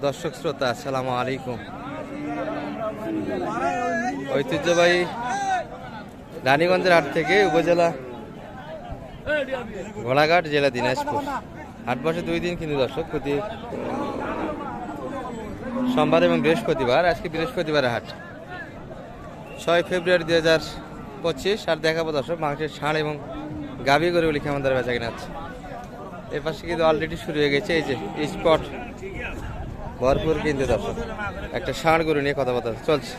দর্শক শ্রোতা আসসালামু আলাইকুম। ঐতিহ্যবাহী রানীগঞ্জের হাট থেকে উপজেলা ঘোড়াঘাট, জেলা দিনাজপুর। হাট বসে 2 দিন কিন্তু দর্শক, প্রতি সোমবার এবং বৃহস্পতিবার। আজকে বৃহস্পতিবারের হাট 6 ফেব্রুয়ারি 2025। আর দেখাবো দর্শক মাংসের ষাঁড় এবং গাভী গরুগুলি কেমন দরে বেচা কিনা আছে। এর পাশে কিন্তু অলরেডি শুরু হয়ে গেছে এই যে স্পট ভরপুর কিন্তু দর্শক। একটা ষাঁড় গরু নিয়ে কথাবার্তা চলছে।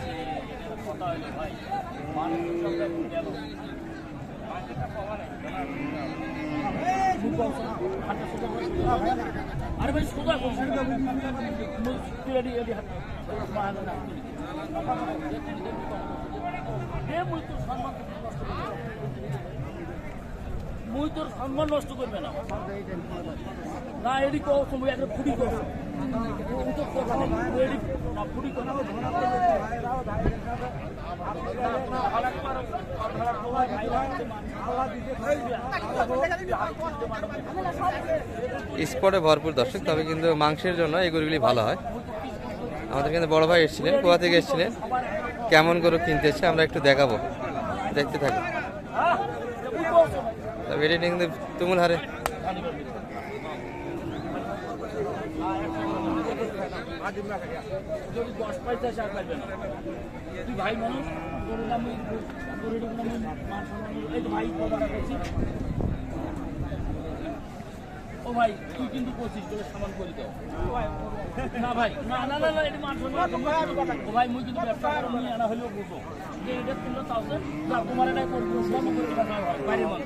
মুই তোর সম্মান নষ্ট করবে না না এডি কো তুমি একটা ফুডি কো তো কথা নেই এডি না ফুডি কো স্পটে ভরপুর দর্শক, তবে কিন্তু মাংসের জন্য এই গরুগুলি ভালো হয়। আমাদের কিন্তু বড় ভাই এসেছিলেন, কোথা থেকে এসেছিলেন, কেমন গরু কিনতে এসছে আমরা একটু দেখাবো, দেখতে থাকো। তবে এটা কিন্তু তুমুল হারে ভাই মানুষ ও ভাই তুই কিন্তু 25 করে সামান করে দাও না ভাই, না না না এটা মান সম্মান ও ভাই মুই কিন্তু ব্যবসা করে নিয়ে আনা হলেও বুঝো যে এটা 3000 যা তোমার এটা করে সব করে দাও বাইরে মান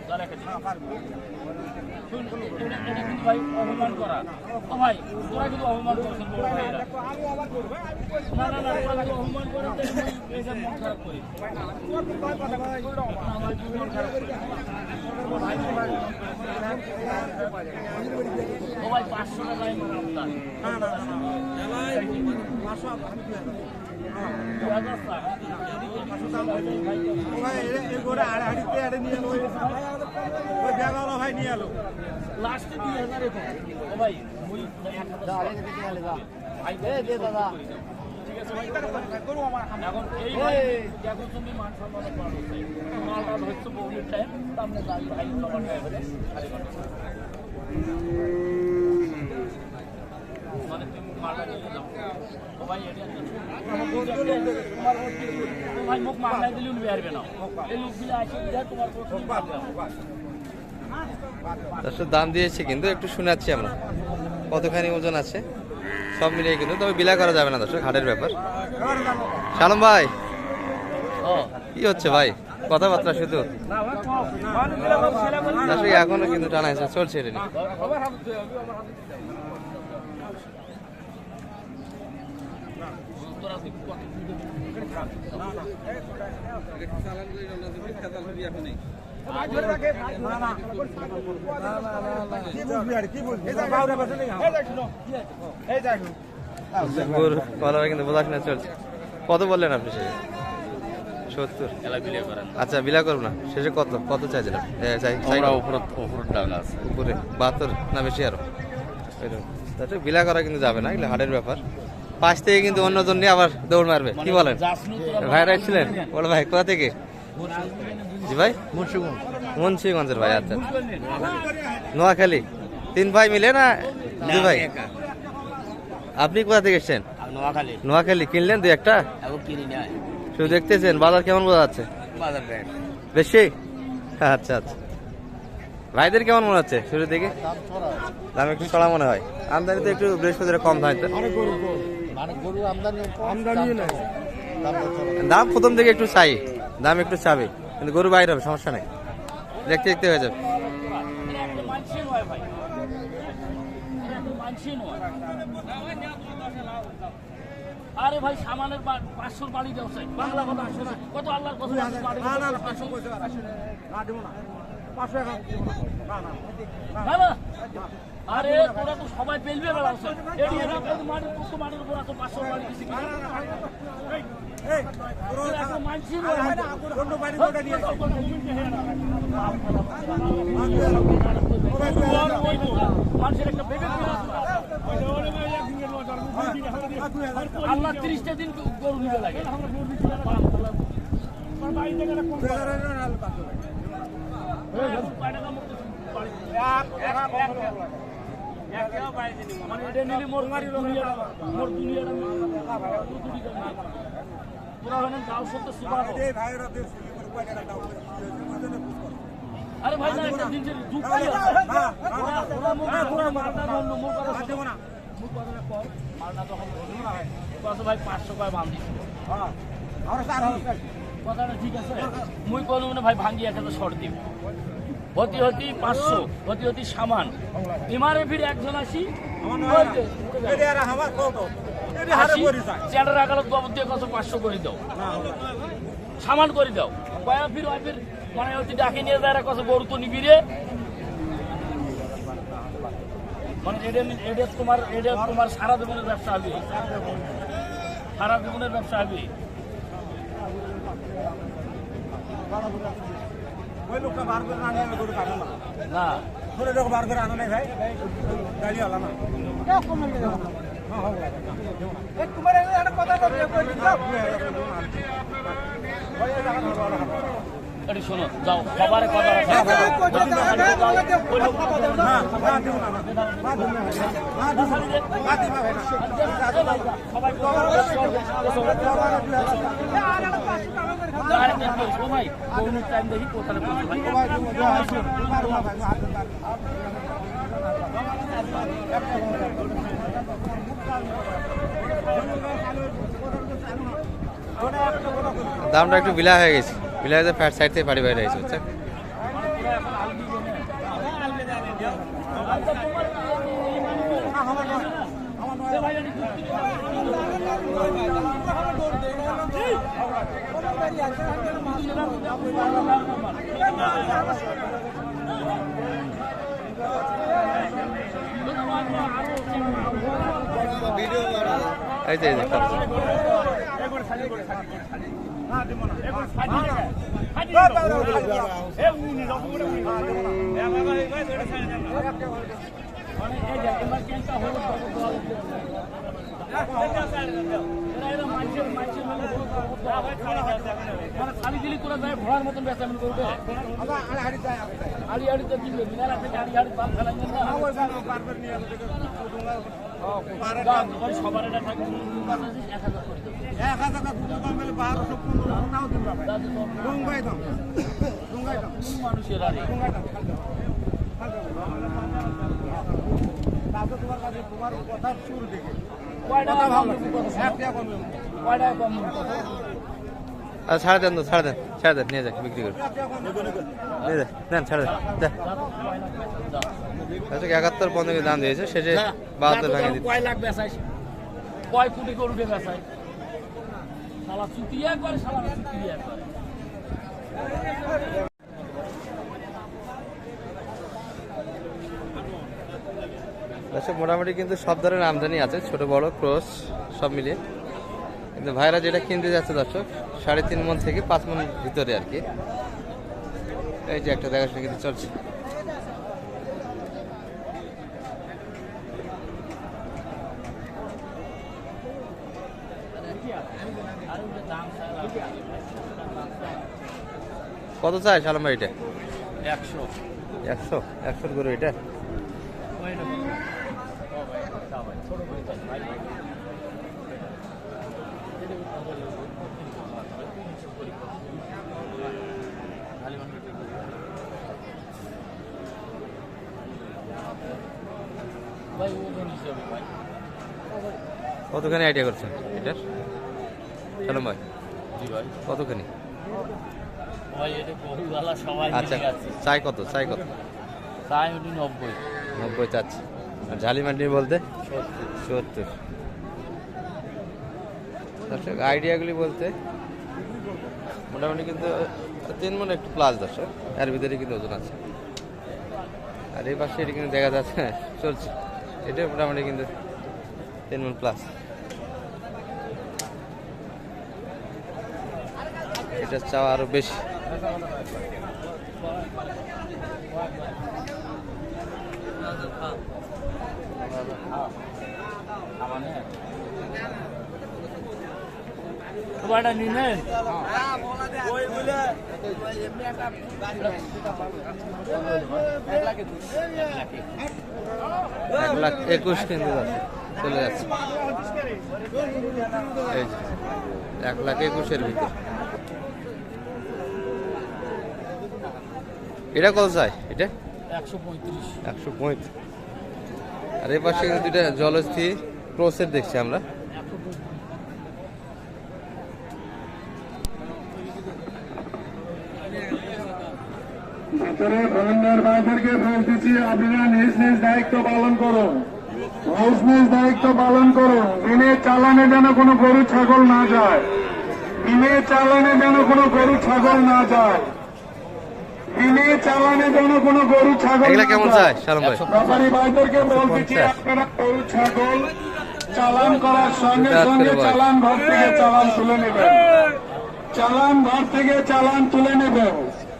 তারা কাছে শুন এটা কিন্তু ভাই অপমান করা ও ভাই তোরা কিন্তু অপমান করছিস বড় ভাইরা না না না তোরা কিন্তু অপমান করে এই যে মন খারাপ করি মন খারাপ করি ও ভাই 500 টাকা আমি রাখতাম না না না 500 লাস্টে 2000 ও ভাই মুই 1000 দে দাদা ঠিক আছে ভাই করো আমার এখন এই ভাই দেখো তুমি মান সম্মান পারো মালটা হচ্ছে বহুদিন টাইম সামনে যাই ভাই তোমার ড্রাইভারে খালি মানে তুমি মালটা নিয়ে যাও ও ভাই এটা ও ভাই মুখ মাল নাই দিলে উনি বেরবে না এই লোকগুলো আসে যা তোমার দর্শক দাম দিয়েছে কিন্তু একটু শোনাচ্ছি আমরা কতখানি ওজন আছে সব মিলিয়ে কিন্তু, তবে বিলা করা যাবে না দর্শক, হাটের ব্যাপার। শালম ভাই কি হচ্ছে ভাই, কথাবার্তা শুধু দর্শক এখনো কিন্তু টানা আছে, চলছে এটা নিয়ে। কিন্তু বোঝাশোনা চলছে। কত বললেন আপনি শেষে? 70। আচ্ছা বিলা করবো না, শেষে কত কত চাইছিলাম? উপরে 72 না বেশি আরো বিলা করা কিন্তু যাবে না, এগুলো হাটের ব্যাপার। পাশ থেকে কিন্তু অন্যজন নিয়ে আবার দৌড় মারবে, কি বলেন? ভাইরা এসেছিলেন বলো ভাই, কোথা থেকে? জি ভাই মুন্সিগঞ্জের ভাই। আচ্ছা নোয়াখালী, 3 ভাই মিলে না 2 ভাই? আপনি কোথা থেকে এসছেন? নোয়াখালী। কিনলেন 2-1টা? শুধু দেখতেছেন, বাজার কেমন বোঝা যাচ্ছে? বেশি? আচ্ছা আচ্ছা, ভাইদের কেমন মনে হচ্ছে শুরু থেকে? দাম একটু চড়া মনে হয়, আমদানি তো একটু বৃহস্পতিবার কম হয়। দাম প্রথম থেকে একটু চাই, দাম একটু চাবে, কিন্তু গরু বাইরে হবে, সমস্যা নেই, দেখতে দেখতে হয়ে যাবে। আরে ভাই সামানের 500 বাড়ি ব্যবসায়ী বাংলা কথা আসে না, কত আল্লাহর কথা না না। আরে তোরা তো সবাই পেলবে বেড়াচ্ছে মাটির উপর এত 500 বাড়ি দিচ্ছি মানুষের একটা আল্লাহ 30টা দিন গরু নিবে লাগে মানে এটা নিলে মোর দুনিয়াটা পুরা হলেন গাও সত্য সুবাহ আরে ভাই না একটা দিন যে দুঃখ কি আছে ওরা মালটা ধরলো মোর কথা দেব না মোর কথা কর মালটা তখন ধরলো না কত ভাই 500 টাকা বাঁধি হ্যাঁ আমরা স্যার কথাটা ঠিক আছে মুই কোন মানে ভাই ভাঙ্গি একটা শর্ট দিব হতি হতি 500 হতি হতি সামান ইমারে ফির একজন আসি এটা আর আমার কত এটা হারে পড়ি যায় চেড়া রাখালো বাবু দিয়ে কত 500 করে দাও সামান করে দাও কয়া ফির মানে হচ্ছে ডাকে নিয়ে যায় কত গরু তো নিবি রে মানে এটা তোমার সারা জীবনের ব্যবসা হবে সারা জীবনের ব্যবসা হবে ওই লোকটা বার করে আনে না গরু কাটে না ধরে লোক বার করে আনো নাই ভাই গাড়ি হলো না তোমার একটা কথা এটি শোনো যাও সবার কথা সবাই টাইম দেখি কোথায় দামটা একটু বিলা হয়ে গেছে বিলা হয়ে ফ্যাট সাইড থেকে বাড়ি বাইরে হয়েছে বুঝছেন এই যে খালি দিলি করে যায় ঘোড়ার মতন বেচামেন করবে আড়ি আড়িতে দিবে মিনারা থেকে আড়ি আড়ি বাদ ফেলাই সবার এটা থাকে 1000 টাকা কুকুর দাম পেলে 1215 নাও দিন বাবা ডুঙ্গাই দাম মানুষের আড়ি তাতে তোমার কাছে তোমার কথা চুল দেখে কয়টা ভালো একটা কম কয়টা কম ছাড়ে দেন তো ছাড়ে দেন নিয়ে যাক বিক্রি করে নিয়ে যান দেন ছাড়ে দেন আচ্ছা 71 দাম দিয়েছে শেষে 72 ভাঙে দিচ্ছে কয় লাখ বেচাই কয় কোটি গরুটে বেচাই শালা চুতিয়া করে শালা চুতিয়া করে আচ্ছা মোটামুটি কিন্তু সব ধরনের আমদানি আছে ছোট বড় ক্রস সব মিলিয়ে কিন্তু ভাইরা যেটা কিনতে যাচ্ছে দর্শক 3.5 মণ থেকে 5 মণ ভিতরে আর কি এই যে একটা দেখাশোনা কিন্তু চলছে কত চাই সালাম ভাই এটা 100 করে এটা কতখানি আইডিয়া করছেন এটার সালাম ভাই কতখানি আচ্ছা চাই কত চাই 90 চাচ্ছি আর ঝালি মান্ডি বলতে 70 দর্শক আইডিয়াগুলি বলতে মোটামুটি কিন্তু 3 মণ একটু প্লাস দর্শক এর ভিতরে কিন্তু ওজন আছে আর এই পাশে এটা কিন্তু দেখা যাচ্ছে চলছে এটা মোটামুটি কিন্তু 3 মণ প্লাস এটা চাওয়া আরো বেশি আমার ভাইটা নিলেন এক লাখ 21 কিন্তু যাচ্ছে, চলে যাচ্ছে এই যে 1,21,000 ভিতর। এটা কত চাই? এটা 135। 135। আর এই পাশে কিন্তু দুইটা জলস্থি ক্রসের দেখছি আমরা। ভিতরে ধরনের ভাইদেরকে বলতেছি, আপনারা নিজ নিজ দায়িত্ব পালন করুন, নিজ নিজ দায়িত্ব পালন করুন। দিনের চালানে যেন কোনো গরু ছাগল না যায়, দিনের চালানে যেন কোনো গরু ছাগল না যায়, দিনের চালানে যেন কোনো গরু ছাগল এগুলা না কেমন যায়। চাই সালাম ভাই? ব্যাপারী ভাইদেরকে বলতেছি, 150 আপনারা গরু ছাগল চালান করার সঙ্গে এটা সঙ্গে করে বল। চালান ঘর থেকে চালান তুলে নেবেন, চালান ঘর থেকে চালান তুলে নেবেন।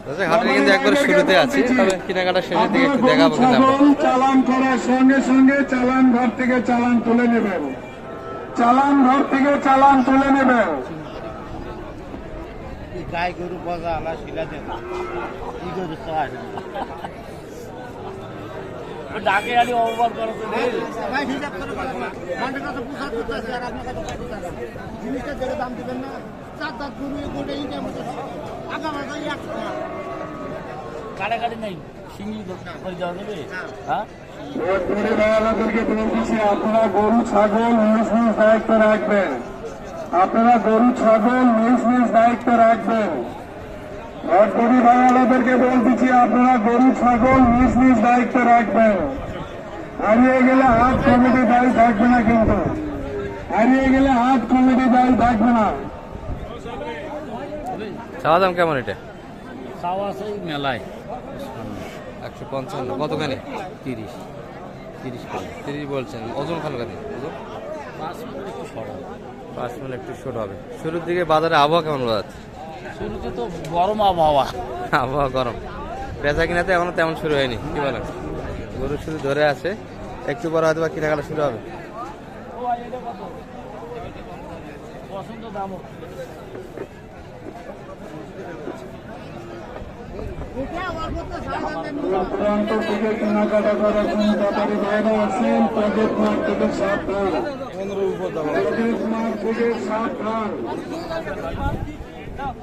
আচ্ছা, হাটের কিন্তু একবার শুরুতে আছি, তবে কেনাকাটা শেষের দিকে একটু দেখাবো কিন্তু আমরা। ছাগল চালান করার সঙ্গে সঙ্গে চালান ঘর থেকে চালান তুলে নেবেন, চালান ঘর থেকে চালান তুলে নেবেন। গাই গরু বজা আলা শিলা দেন কি গরু চাই ডাকে আলি অবমান করতে নেই ভাই হিসাব করে বলেন না মান্ডে কত পুষা করতে আছে আর আপনি কত কত টাকা জিনিসটা যেটা দাম দিবেন না চার দাঁত গরু গোটে ইনকাম হচ্ছে আগা ভাগা 1 টাকা কাটাকাটি নেই সিঙ্গি করে যাওয়া যাবে হ্যাঁ ধরে ভাইয়াদেরকে বলতেছি, আপনারা গরু ছাগল নিজ নিজ দায়িত্ব রাখবেন, আপনারা গরু ছাগল নিজ নিজ দায়িত্ব রাখবেন। ধরে ভাইয়াদেরকে বলতেছি, আপনারা গরু ছাগল নিজ নিজ দায়িত্ব রাখবেন। হারিয়ে গেলে হাত কমিটি দায়ী থাকবে না, কিন্তু হারিয়ে গেলে হাত কমিটি দায়ী থাকবে না। চাওয়া দাম কেমন এটা? চাওয়া আছে মেলায় 155। কতখানি? 30 30 বলছেন। ওজন খালখানি ওজন 5 মিনিট একটু সরা 5 মিনিট একটু ছোট হবে। শুরুর দিকে বাজারে আবহাওয়া কেমন বোঝা যাচ্ছে? শুরুতে তো গরম আবহাওয়া আবহাওয়া গরম, বেচা কিনাতে এখনো তেমন শুরু হয়নি, কি বলেন? গরু শুধু ধরে আছে, একটু পরে হয়তো বা কেনাকাটা শুরু হবে। পছন্দ দাম প্রান্ত থেকে কেনাকাটা করার জন্য ব্যাপারী ভাইরা আছেন, পকেট মার থেকে সাবধান, পকেট মার থেকে সাবধান।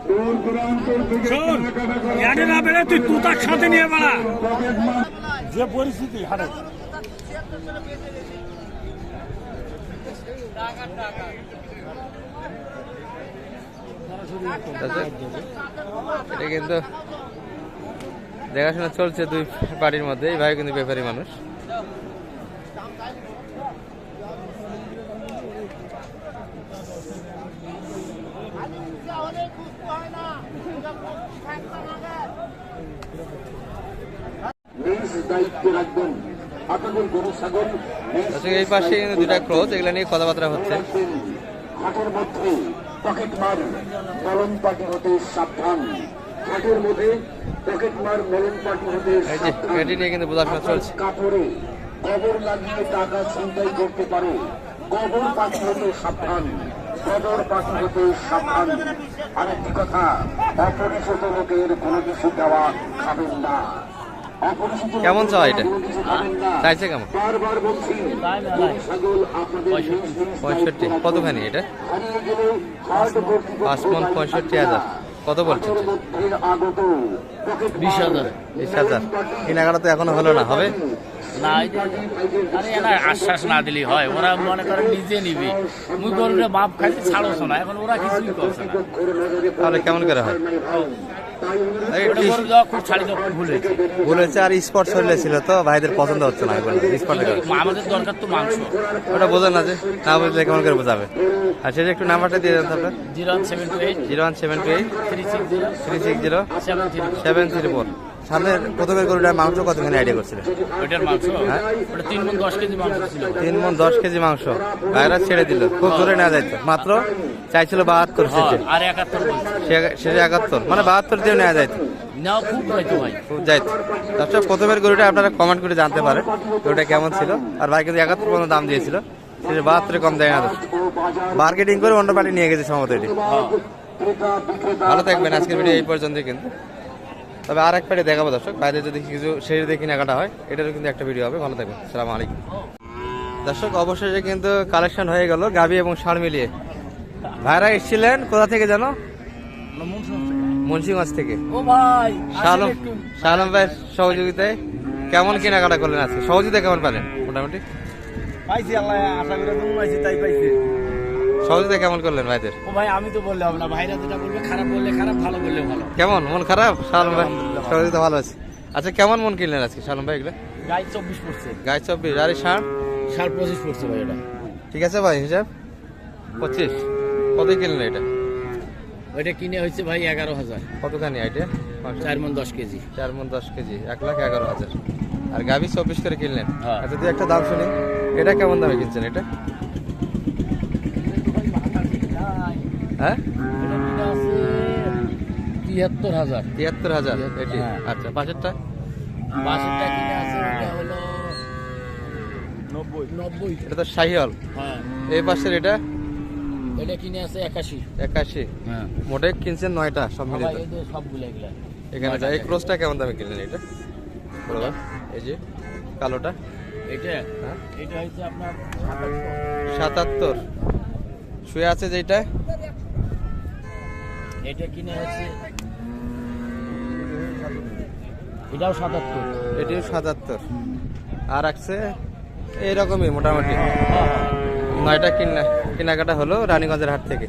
দূর দূরান্ত থেকে কেনাকাটা করার তুই তুতার সাথে নিয়ে বেড়া পকেট মার যে পরিস্থিতি হাটে এটা কিন্তু দেখাশোনা চলছে দুই পার্টির মধ্যে। এই ভাই কিন্তু ব্যাপারী মানুষ। নিজ দায়িত্ব রাখবেন, আপনাদের গরু ছাগল আচ্ছা, এই পাশে কিন্তু দুইটা ক্রস, এগুলা নিয়ে কথাবার্তা হচ্ছে। হাটের মধ্যে পকেট মার মলন পার্টি হতে সাবধান, হাটের মধ্যে পকেট মার মলন পার্টি হতে এই যে এটি নিয়ে কিন্তু বোঝাশোনা চলছে। কাপড়ে গোবর লাগিয়ে টাকা ছিনতাই করতে পারে, গোবর পাখি হতে সাবধান, গোবর পাখি হতে সাবধান। আরেকটি কথা, অপরিচিত লোকের কোনো কিছু দেওয়া খাবেন না, অপরিচিত কেমন চাওয়া এটা? কোনো কিছু খাবেন না। চাইছে কেমন? বারবার বলছি, গরু ছাগল আপনাদের নিজ নিজ 65। কতখানি এটা? হারিয়ে গেলে হাট কর্তৃপক্ষ 5 মণ 65,000। কত বলছেন? হাটের মধ্যে আগত পকেট 20,000 20,000। কেনাকাটা তো এখনো হলো না, হবে? না এই যে- আরে এরা আশ্বাস না দিলেই হয়, ওরা মনে করে নিজে নিবে। মুই গরুরে বাপ খাইতে ছাড়ছ না, এখন ওরা কিছুই করছে না। তাহলে কেমন করে হয়? এই ওটা গরু দেওয়া খুব ছাড়ি দেওয়া খুব ভুল হয়েছে। বলেছে আর স্পট চলে ছিল তো ভাইদের পছন্দ হচ্ছে না, স্পটে আমাদের দরকার তো মাংস। ওটা বোঝেন না যে, না বুঝলে কেমন করে বোঝাবে? আর সেটা একটু নাম্বারটা দিয়ে দেন তো আপনার। 01728 0178 360 360 73 734। সামনে প্রথমের গরুটার মাংস কতখানি আইডিয়া করছিলেন? ওইটার মাংস ওটা 3 মণ 10 কেজি মাংস ছিল। 3 মণ 10 কেজি মাংস ভাইরা ছেড়ে দিল, খুব জোরে না যাইতো, মাত্র চাইছিল 72 সেটে, আর 71 বলছে সেটা 71, মানে 72 দিয়ে নেওয়া যাইতো, নেওয়া খুব হয়তো ভাই। খুব যাইতো। তারপর প্রথমের গরুটা আপনারা কমেন্ট করে জানতে পারেন গরুটা কেমন ছিল। আর ভাই কিন্তু 71 পর্যন্ত দাম দিয়েছিল, সেটা 72 কম দেয় না, মার্কেটিং করে অন্য পার্টি নিয়ে গেছে সম্ভবত এটি। ভালো থাকবেন, আজকের ভিডিও এই পর্যন্তই কিন্তু। তবে আর এক পার্টি দেখাবো দর্শক, বাইরে যদি কিছু সেই দিয়ে কেনাকাটা হয় এটারও কিন্তু একটা ভিডিও হবে। ভালো থাকবেন, আসসালামু আলাইকুম। দর্শক অবশেষে কিন্তু কালেকশন হয়ে গেল গাবি এবং ষাঁড় মিলিয়ে। ভাইরা এসেছিলেন কোথা থেকে জানো? মুন্সিগঞ্জ থেকে। ও ভাই শালম ভাইয়ের সহযোগিতায় কেমন কেনাকাটা করলেন আজকে? সহযোগিতা কেমন পেলেন মোটামুটি? পাইছি, আল্লাহ আশা করে পাইছি, তাই পাইছি। সহযোগিতা কেমন করলেন ভাইদের? ও ভাই আমি তো বললে হবে না, ভাইরা যেটা বলবে, খারাপ বললে খারাপ, ভালো বললে ভালো। কেমন মন খারাপ? শালম ভাই সহযোগিতা ভালো আছে। আচ্ছা কেমন মন কিনলেন আজকে শালম ভাই এগুলো? গাই 24 পড়ছে, গায়ে 24 আর এই ষাঁড় 25 পড়ছে ভাই এটা। ঠিক আছে ভাই, হিসাব 25। কত কিনলেন এটা? ওইটা কিনে হয়েছে ভাই 11,000। কতখানি আইডিয়া? 4 মণ 10 কেজি। 4 মণ 10 কেজি, 1,11,000। আর গাভি 24 করে কিনলেন। হ্যাঁ। আচ্ছা তুই একটা দাম শুনি, এটা কেমন দামে কিনছেন এটা? হ্যাঁ এটা কিনে আছে 73,000। 73,000 এটি। হ্যাঁ। আচ্ছা পাশেরটা? বাসেরটা কিনে আছে ওটা হলো 90। এটা তো শাহিওয়াল। হ্যাঁ, এই পাশের এটা এটা কিনে আছে 81। 81। হ্যাঁ মোটে কিনছেন 9টা সব ভাই মিলিয়ে। এই যে সবগুলো এগুলা এখানে যা এই ক্রসটা কেমন দামে কিনলেন এটা? বড় ভাই এই যে কালোটা এটা হ্যাঁ এটা হচ্ছে আপনার 77 শুয়ে আছে যেটা, এটা কিনে হচ্ছে এটাও 77। এটিও 77। আর আছে এইরকমই মোটামুটি 9টা কেনাকাটা হলো রানীগঞ্জের হাট থেকে।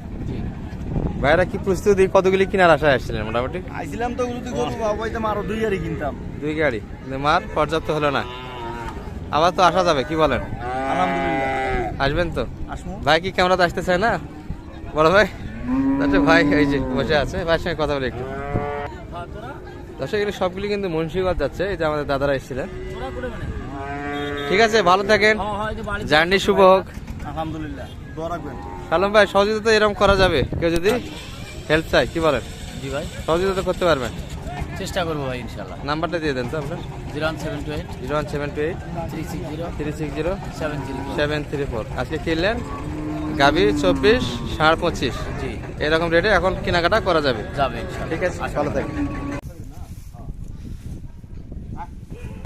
ভাইরা কি প্রস্তুতি, কতগুলি কেনার আশায় আসছিলেন মোটামুটি? আইছিলাম তো যদি গরু পাইতাম আরো 2 গাড়ি কিনতাম। 2 গাড়ি, কিন্তু মার পর্যাপ্ত হলো না। আবার তো আসা যাবে, কি বলেন? আলহামদুলিল্লাহ আসবেন তো? আসমু। ভাই কি ক্যামেরাতে আসতে চায় না বড় ভাই? আচ্ছা ভাই এই যে বসে আছে, ভাইয়ের সঙ্গে কথা বলে একটু। দর্শক এগুলো সবগুলি কিন্তু মুন্সিগঞ্জ যাচ্ছে, এই যে আমাদের দাদারা এসেছিলেন। ঠিক আছে, ভালো থাকেন, জার্নি শুভ হোক। আলহামদুলিল্লাহ, দোয়া রাখবেন। সালাম ভাই সহযোগিতা তো এরকম করা যাবে, কেউ যদি হেল্প চাই, কি বলেন? জি ভাই, সহযোগিতা তো করতে পারবেন। চেষ্টা করবো ভাই ইনশাআল্লাহ। নাম্বারটা দিয়ে দেন তো আপনার। 01728 01728 360 360 734। 734। আজকে কিনলেন গাভি 24, ষাঁড় 25। জি এরকম রেটে এখন কেনাকাটা করা যাবে। যাবে ইনশাআল্লাহ। ঠিক আছে, ভালো থাকবেন।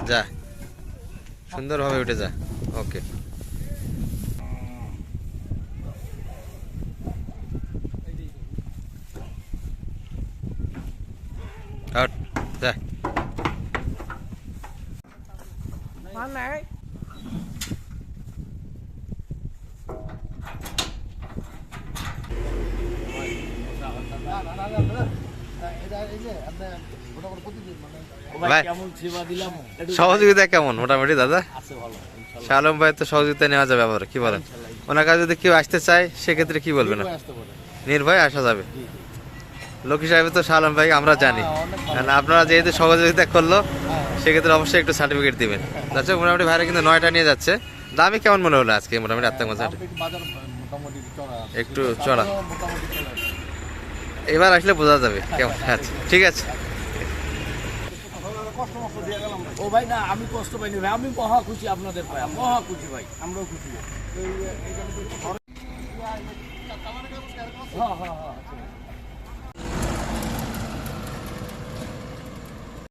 যা সুন্দরভাবে উঠে যা। ওকে আউট যা। ও ভাই ভাই, কেমন সেবা দিলাম? সহযোগিতা কেমন মোটামুটি দাদা? আছে ভালো ইনশাআল্লাহ। শালম ভাই তো সহযোগিতা নেওয়া যাবে আবার, কি বলেন? ওনার কাছে যদি কেউ আসতে চায় সেক্ষেত্রে কি বলবেন? আসতে পারে। নির্ভয় আসা যাবে। লোক হিসাবে তো শালম ভাই আমরা জানি, কারণ আপনারা যেহেতু সহযোগিতা করলো সেক্ষেত্রে অবশ্যই একটু সার্টিফিকেট দিবেন। আচ্ছা মোটামুটি ভাইরা কিন্তু 9টা নিয়ে যাচ্ছে। দামি কেমন মনে হলো আজকে মোটামুটি আত্মাগঞ্জ হাটে? বাজার মোটামুটি চড়া, একটু চড়া, মোটামুটি চড়া। এবার আসলে বোঝা যাবে কেমন। আচ্ছা ঠিক আছে। ও ভাই না, আমি কষ্ট পাইনি ভাই, আমি মহা খুশি আপনাদের ভাই, মহা খুশি ভাই, আমরাও খুশি। হ্যাঁ হ্যাঁ হ্যাঁ।